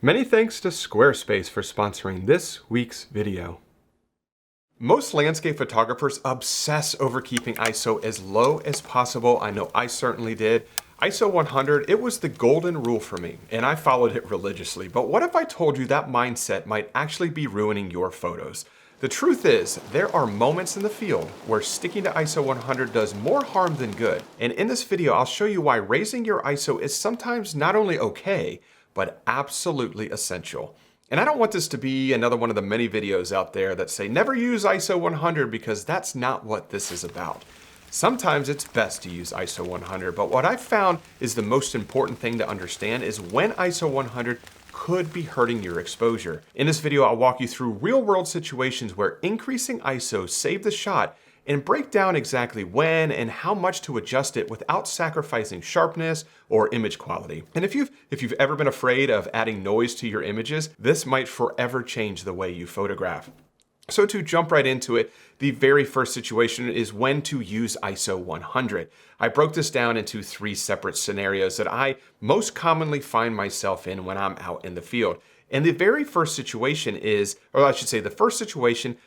Many thanks to Squarespace for sponsoring this week's video. Most landscape photographers obsess over keeping ISO as low as possible. I know I certainly did. ISO 100, it was the golden rule for me, and I followed it religiously. But what if I told you that mindset might actually be ruining your photos? The truth is, there are moments in the field where sticking to ISO 100 does more harm than good. And in this video, I'll show you why raising your ISO is sometimes not only okay, but absolutely essential. And I don't want this to be another one of the many videos out there that say never use ISO 100, because that's not what this is about. Sometimes it's best to use ISO 100, but what I've found is the most important thing to understand is when ISO 100 could be hurting your exposure. In this video, I'll walk you through real-world situations where increasing ISO saved the shot and break down exactly when and how much to adjust it without sacrificing sharpness or image quality. And if you've ever been afraid of adding noise to your images, this might forever change the way you photograph. So to jump right into it, the very first situation is when to use ISO 100. I broke this down into 3 separate scenarios that I most commonly find myself in when I'm out in the field. And the very first situation is, or I should say the first situation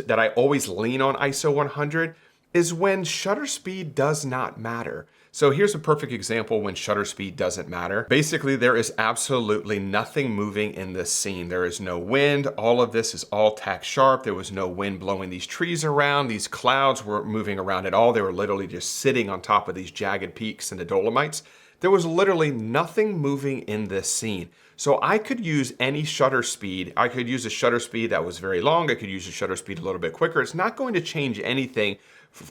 that I always lean on ISO 100 is when shutter speed does not matter. So here's a perfect example when shutter speed doesn't matter. Basically, there is absolutely nothing moving in this scene. There is no wind. All of this is all tack sharp. There was no wind blowing these trees around. These clouds weren't moving around at all. They were literally just sitting on top of these jagged peaks and the Dolomites. There was literally nothing moving in this scene. So I could use any shutter speed. I could use a shutter speed that was very long. I could use a shutter speed a little bit quicker. It's not going to change anything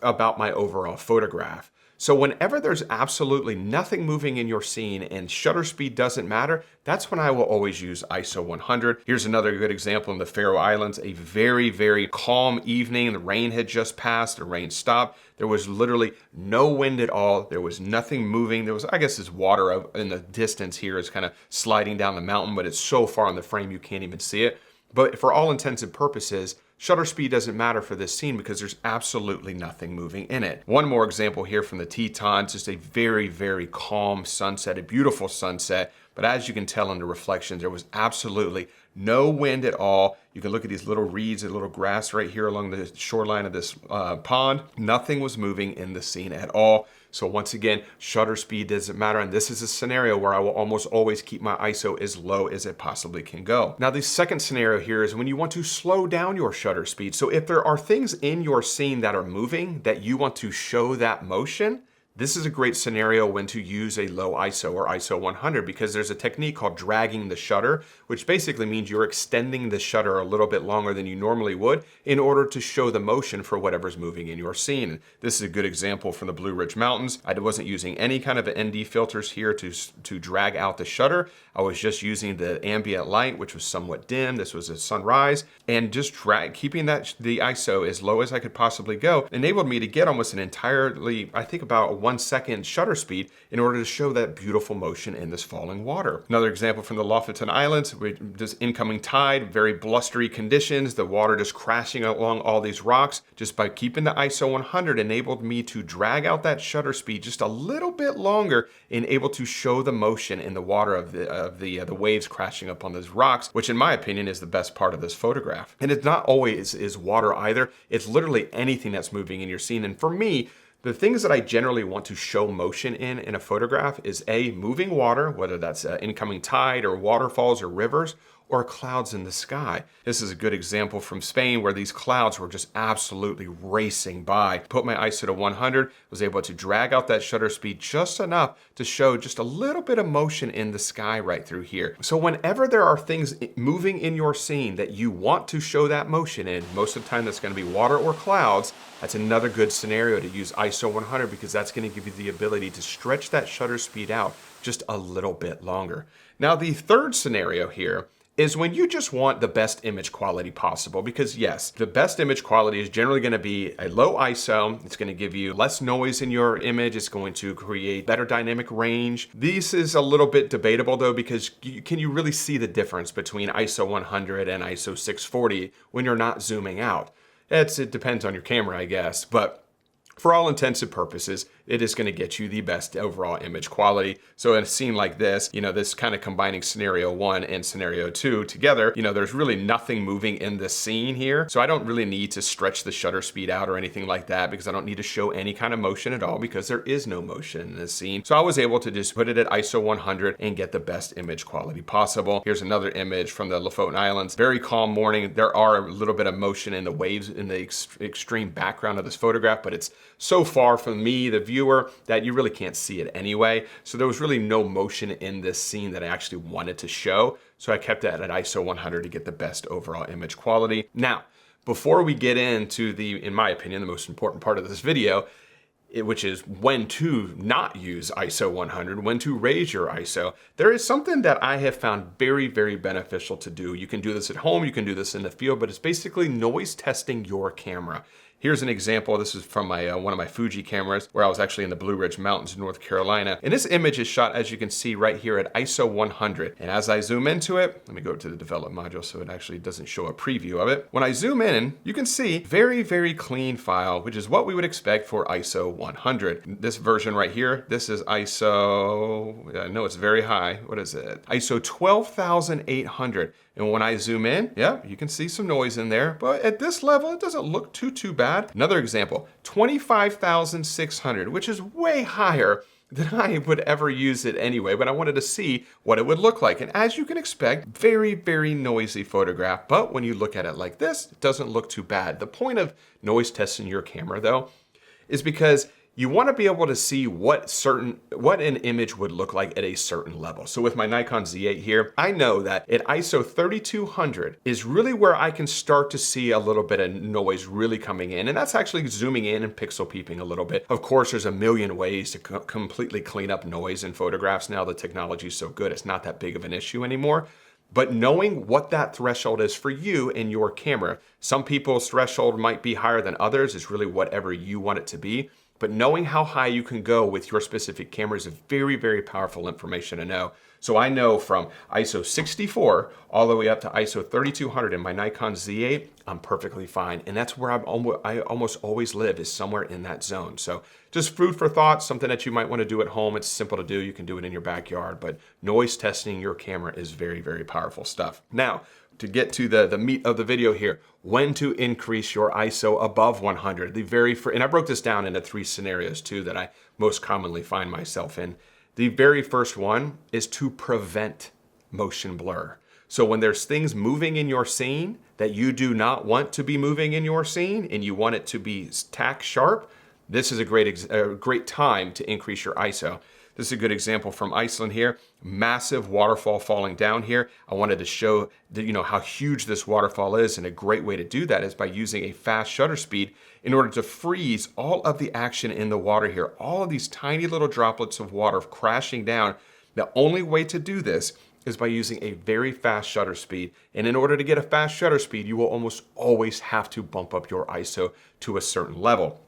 about my overall photograph. So whenever there's absolutely nothing moving in your scene and shutter speed doesn't matter, that's when I will always use ISO 100. Here's another good example in the Faroe Islands, a very, very calm evening. The rain had just passed, the rain stopped. There was literally no wind at all. There was nothing moving. There was, I guess, this water in the distance here is kind of sliding down the mountain, but it's so far in the frame you can't even see it. But for all intents and purposes, shutter speed doesn't matter for this scene because there's absolutely nothing moving in it. One more example here from the Tetons, just a very, very calm sunset, a beautiful sunset. But as you can tell in the reflections, there was absolutely no wind at all. You can look at these little reeds and little grass right here along the shoreline of this pond. Nothing was moving in the scene at all. So once again, shutter speed doesn't matter. And this is a scenario where I will almost always keep my ISO as low as it possibly can go. Now, the second scenario here is when you want to slow down your shutter speed. So if there are things in your scene that are moving that you want to show that motion, this is a great scenario when to use a low ISO or ISO 100, because there's a technique called dragging the shutter, which basically means you're extending the shutter a little bit longer than you normally would in order to show the motion for whatever's moving in your scene. This is a good example from the Blue Ridge Mountains. I wasn't using any kind of ND filters here to drag out the shutter. I was just using the ambient light, which was somewhat dim. This was a sunrise, and just keeping the ISO as low as I could possibly go enabled me to get almost an entirely, I think about a 1 second shutter speed in order to show that beautiful motion in this falling water. Another example from the Lofoten Islands, this incoming tide, very blustery conditions, the water just crashing along all these rocks. Just by keeping the ISO 100 enabled me to drag out that shutter speed just a little bit longer and able to show the motion in the water of the waves crashing up on those rocks, which in my opinion is the best part of this photograph. And it's not always is water either. It's literally anything that's moving in your scene. And for me, the things that I generally want to show motion in a photograph is A, moving water, whether that's incoming tide or waterfalls or rivers, or clouds in the sky. This is a good example from Spain where these clouds were just absolutely racing by. Put my ISO to 100, was able to drag out that shutter speed just enough to show just a little bit of motion in the sky right through here. So whenever there are things moving in your scene that you want to show that motion in, most of the time that's going to be water or clouds, that's another good scenario to use ISO 100, because that's going to give you the ability to stretch that shutter speed out just a little bit longer. Now, the third scenario here is when you just want the best image quality possible, because yes, the best image quality is generally going to be a low ISO. It's going to give you less noise in your image. It's going to create better dynamic range. This is a little bit debatable though, because can you really see the difference between ISO 100 and ISO 640 when you're not zooming out? It depends on your camera, I guess, but for all intents and purposes, it is going to get you the best overall image quality. So in a scene like this, this kind of combining scenario 1 and scenario 2 together, there's really nothing moving in the scene here. So I don't really need to stretch the shutter speed out or anything like that, because I don't need to show any kind of motion at all, because there is no motion in this scene. So I was able to just put it at ISO 100 and get the best image quality possible. Here's another image from the Lofoten Islands. Very calm morning. There are a little bit of motion in the waves in the extreme background of this photograph, but it's so far from me, the viewer, that you really can't see it anyway. So there was really no motion in this scene that I actually wanted to show. So I kept it at ISO 100 to get the best overall image quality. Now, before we get into in my opinion, the most important part of this video, which is when to not use ISO 100, when to raise your ISO, there is something that I have found very, very beneficial to do. You can do this at home, you can do this in the field, but it's basically noise testing your camera. Here's an example. This is from my one of my Fuji cameras, where I was actually in the Blue Ridge Mountains, North Carolina. And this image is shot, as you can see right here, at ISO 100. And as I zoom into it, let me go to the develop module so it actually doesn't show a preview of it. When I zoom in, you can see very, very clean file, which is what we would expect for ISO 100. This version right here, this is ISO, I know it's very high. What is it? ISO 12,800. And when I zoom in, yeah, you can see some noise in there, but at this level, it doesn't look too bad. Another example, 25,600, which is way higher than I would ever use it anyway, but I wanted to see what it would look like. And as you can expect, very, very noisy photograph, but when you look at it like this, it doesn't look too bad. The point of noise testing your camera, though, is because you want to be able to see what an image would look like at a certain level. So with my Nikon Z8 here, I know that at ISO 3200 is really where I can start to see a little bit of noise really coming in. And that's actually zooming in and pixel peeping a little bit. Of course, there's a million ways to completely clean up noise in photographs now. The technology is so good, it's not that big of an issue anymore. But knowing what that threshold is for you and your camera, some people's threshold might be higher than others. It's really whatever you want it to be. But knowing how high you can go with your specific camera is very, very powerful information to know. So I know from ISO 64 all the way up to ISO 3200 in my Nikon Z8, I'm perfectly fine. And that's where I almost always live, is somewhere in that zone. So just food for thought, something that you might want to do at home. It's simple to do. You can do it in your backyard, but noise testing your camera is very, very powerful stuff. Now, to get to the meat of the video here, when to increase your ISO above 100. And I broke this down into 3 scenarios too that I most commonly find myself in. The very first one is to prevent motion blur. So when there's things moving in your scene that you do not want to be moving in your scene and you want it to be tack sharp, this is a great time to increase your ISO. This is a good example from Iceland here. Massive waterfall falling down here. I wanted to show that, how huge this waterfall is, and a great way to do that is by using a fast shutter speed in order to freeze all of the action in the water here. All of these tiny little droplets of water crashing down. The only way to do this is by using a very fast shutter speed. And in order to get a fast shutter speed, you will almost always have to bump up your ISO to a certain level.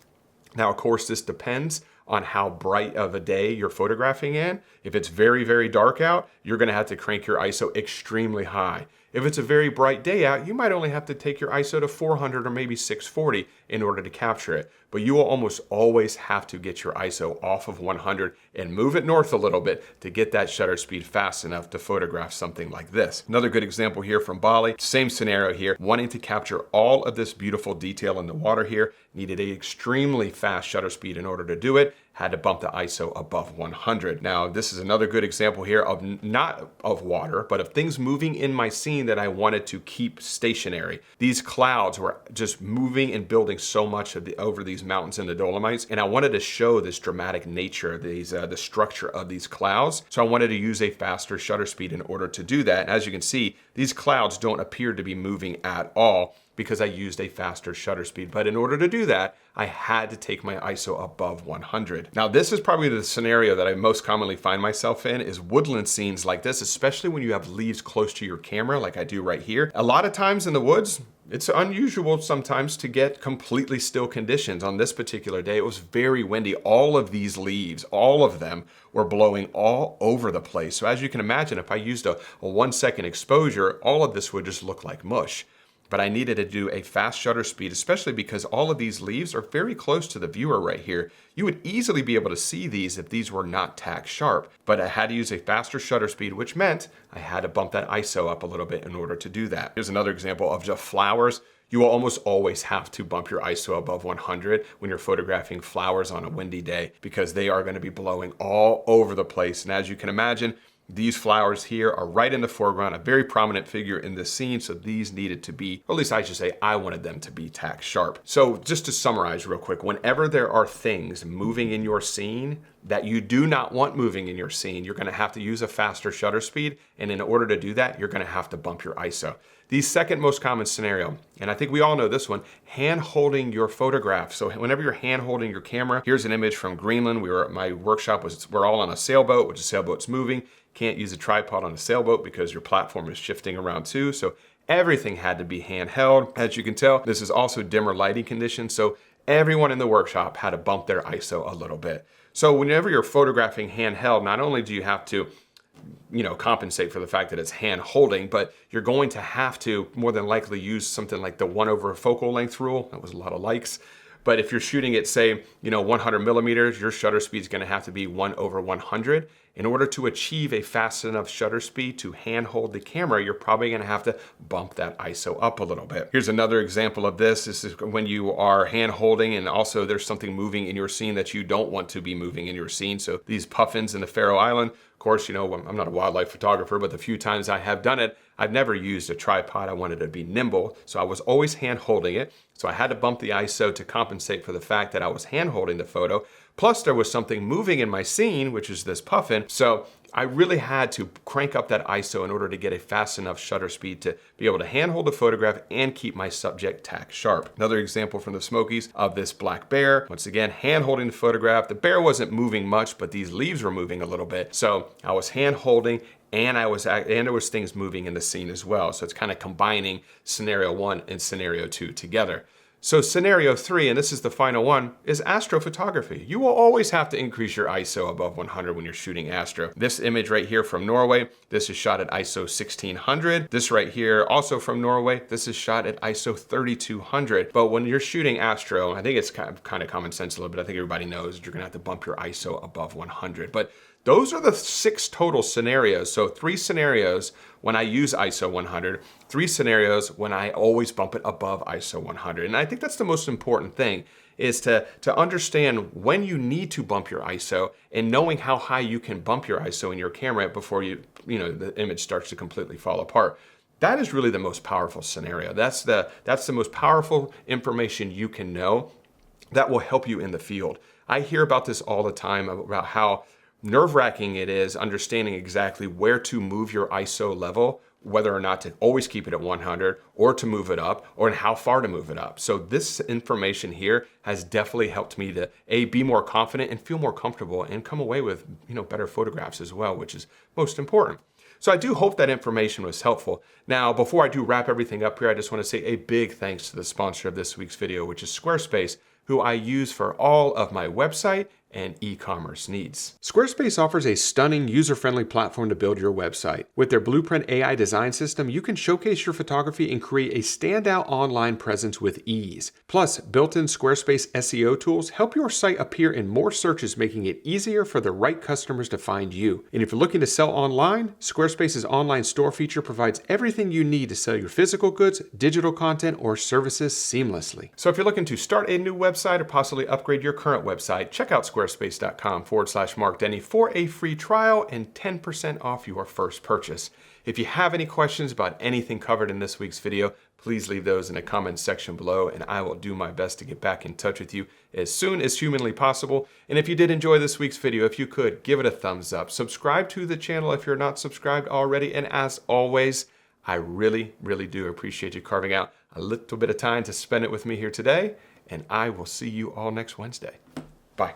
Now, of course, this depends on how bright of a day you're photographing in. If it's very, very dark out, you're gonna have to crank your ISO extremely high. If it's a very bright day out, you might only have to take your ISO to 400 or maybe 640 in order to capture it. But you will almost always have to get your ISO off of 100 and move it north a little bit to get that shutter speed fast enough to photograph something like this. Another good example here from Bali, same scenario here, wanting to capture all of this beautiful detail in the water here, needed an extremely fast shutter speed in order to do it, had to bump the ISO above 100. Now, this is another good example here of not of water, but of things moving in my scene that I wanted to keep stationary. These clouds were just moving and building so much over these mountains in the Dolomites, and I wanted to show this dramatic nature of these, the structure of these clouds. So I wanted to use a faster shutter speed in order to do that. And as you can see, these clouds don't appear to be moving at all because I used a faster shutter speed. But in order to do that, I had to take my ISO above 100. Now, this is probably the scenario that I most commonly find myself in, is woodland scenes like this, especially when you have leaves close to your camera like I do right here. A lot of times in the woods, it's unusual sometimes to get completely still conditions. On this particular day, it was very windy. All of these leaves, all of them were blowing all over the place. So as you can imagine, if I used a 1 second exposure, all of this would just look like mush. but I needed to do a fast shutter speed, especially because all of these leaves are very close to the viewer right here. You would easily be able to see these if these were not tack sharp, but I had to use a faster shutter speed, which meant I had to bump that ISO up a little bit in order to do that. Here's another example of just flowers. You will almost always have to bump your ISO above 100 when you're photographing flowers on a windy day, because they are going to be blowing all over the place. And as you can imagine, these flowers here are right in the foreground, a very prominent figure in this scene, so these needed to be, or at least I should say, I wanted them to be tack sharp. So just to summarize real quick, whenever there are things moving in your scene that you do not want moving in your scene, you're gonna have to use a faster shutter speed, and in order to do that, you're gonna have to bump your ISO. The second most common scenario, and I think we all know this one, hand holding your photograph. So whenever you're hand holding your camera, here's an image from Greenland. My workshop we're all on a sailboat, which the sailboat's moving. Can't use a tripod on a sailboat because your platform is shifting around too. So everything had to be handheld. As you can tell, this is also dimmer lighting conditions. So everyone in the workshop had to bump their ISO a little bit. So whenever you're photographing handheld, not only do you have to compensate for the fact that it's hand holding, but you're going to have to more than likely use something like the 1/4 focal length rule. That was a lot of likes. But if you're shooting at, say, 100 millimeters, your shutter speed is going to have to be 1/100. In order to achieve a fast enough shutter speed to hand hold the camera, you're probably going to have to bump that ISO up a little bit. Here's another example of this. This is when you are hand holding and also there's something moving in your scene that you don't want to be moving in your scene. So these puffins in the Faroe Island, of course, I'm not a wildlife photographer, but the few times I have done it, I've never used a tripod. I wanted to be nimble, so I was always hand holding it. So I had to bump the ISO to compensate for the fact that I was hand holding the photo. Plus there was something moving in my scene, which is this puffin. So I really had to crank up that ISO in order to get a fast enough shutter speed to be able to hand hold the photograph and keep my subject tack sharp. Another example from the Smokies of this black bear. Once again, hand holding the photograph. The bear wasn't moving much, but these leaves were moving a little bit. So I was hand holding and there was things moving in the scene as well. So it's kind of combining scenario 1 and scenario 2 together. So scenario 3, and this is the final one, is astrophotography. You will always have to increase your ISO above 100 when you're shooting astro. This image right here from Norway, this is shot at ISO 1600. This right here, also from Norway, this is shot at ISO 3200. But when you're shooting astro, I think it's kind of common sense a little bit. I think everybody knows that you're gonna have to bump your ISO above 100. But those are the 6 total scenarios. So 3 scenarios when I use ISO 100, 3 scenarios when I always bump it above ISO 100. And I think that's the most important thing, is to understand when you need to bump your ISO and knowing how high you can bump your ISO in your camera before the image starts to completely fall apart. That is really the most powerful scenario. That's the most powerful information you can know that will help you in the field. I hear about this all the time about how nerve-wracking it is understanding exactly where to move your ISO level, whether or not to always keep it at 100 or to move it up, or how far to move it up. So this information here has definitely helped me to be more confident and feel more comfortable and come away with better photographs as well, which is most important. So I do hope that information was helpful. Now, before I do wrap everything up here, I just want to say a big thanks to the sponsor of this week's video, which is Squarespace, who I use for all of my website and e-commerce needs. Squarespace offers a stunning, user-friendly platform to build your website. With their Blueprint AI design system, you can showcase your photography and create a standout online presence with ease. Plus, built-in Squarespace SEO tools help your site appear in more searches, making it easier for the right customers to find you. And if you're looking to sell online, Squarespace's online store feature provides everything you need to sell your physical goods, digital content, or services seamlessly. So if you're looking to start a new website or possibly upgrade your current website, check out squarespace.com/Mark Denney for a free trial and 10% off your first purchase. If you have any questions about anything covered in this week's video, please leave those in the comments section below and I will do my best to get back in touch with you as soon as humanly possible. And if you did enjoy this week's video, if you could, give it a thumbs up. Subscribe to the channel if you're not subscribed already. And as always, I really, really do appreciate you carving out a little bit of time to spend it with me here today. And I will see you all next Wednesday. Bye.